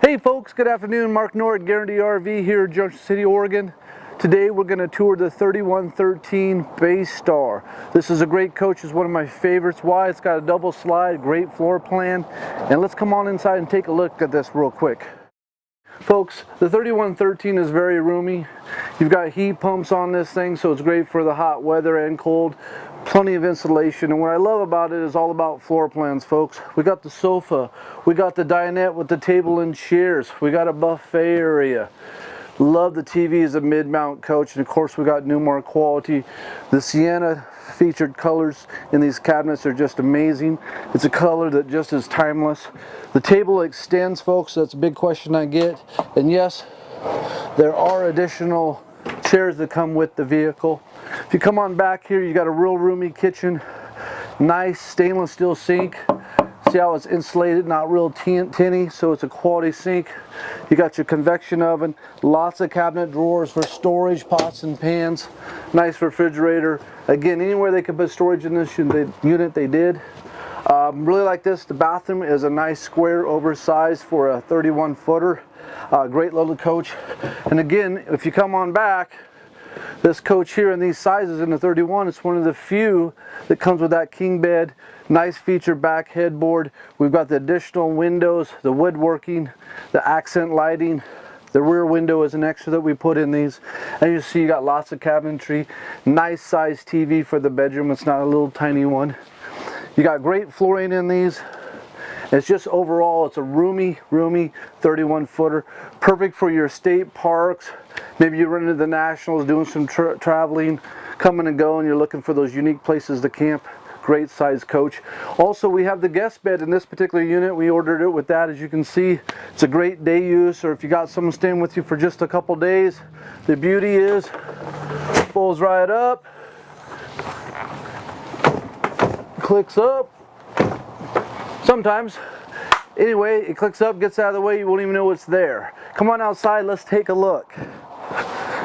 Hey folks, good afternoon. Mark.Nored, Guaranty RV here in Junction City, Oregon. Today we're going to tour the 3113 Baystar. This is a great coach. It's one of my favorites. Why? It's got a double slide, great floor plan. And let's come on inside and take a look at this real quick. Folks, the 3113 is very roomy. You've got heat pumps on this thing, so it's great for the hot weather and cold. Plenty of insulation, and what I love about it is all about floor plans, folks. We got the sofa, we got the dinette with the table and chairs, we got a buffet area. Love the TV as a mid-mount coach, and of course we got Newmar quality. The sienna featured colors in these cabinets are just amazing. It's a color that just is timeless. The table extends, folks. That's a big question I get. And yes, there are additional chairs that come with the vehicle. If you come on back here, you got a real roomy kitchen. Nice stainless steel sink. See how it's insulated, not real tinny, so it's a quality sink. You got your convection oven, lots of cabinet drawers for storage, pots and pans. Nice refrigerator. Again, anywhere they could put storage in this unit, they did. Really like this. The bathroom is a nice square oversized for a 31 footer. Great little coach. And again, if you come on back, this coach here in these sizes in the 31, it's one of the few that comes with that king bed. Nice feature back headboard. We've got the additional windows, the woodworking, the accent lighting. The rear window is an extra that we put in these. And you see you got lots of cabinetry. Nice size TV for the bedroom. It's not a little tiny one. You got great flooring in these. It's just overall, it's a roomy 31 footer. Perfect for your state parks. Maybe you run into the Nationals doing some traveling, coming and going. You're looking for those unique places to camp. Great size coach. Also, we have the guest bed in this particular unit. We ordered it with that. As you can see, it's a great day use, or if you got someone staying with you for just a couple days. The beauty is, pulls right up, clicks up. Sometimes. Anyway, it clicks up, gets out of the way, you won't even know it's there. Come on outside, let's take a look.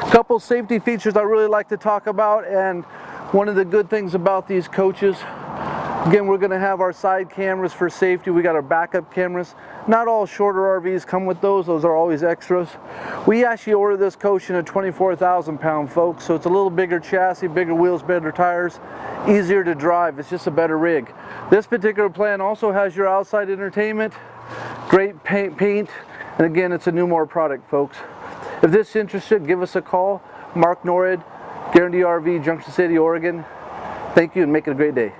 Couple safety features I really like to talk about, and one of the good things about these coaches, again, we're going to have our side cameras for safety. We got our backup cameras. Not all shorter RVs come with those are always extras. We actually ordered this coach in a 24,000 pound, folks, so it's a little bigger chassis, bigger wheels, better tires, easier to drive. It's just a better rig. This particular plan also has your outside entertainment, great paint, and again, it's a Newmar product, folks. If this is interested, give us a call. Mark.Nored, Guaranty RV, Junction City, Oregon. Thank you and make it a great day.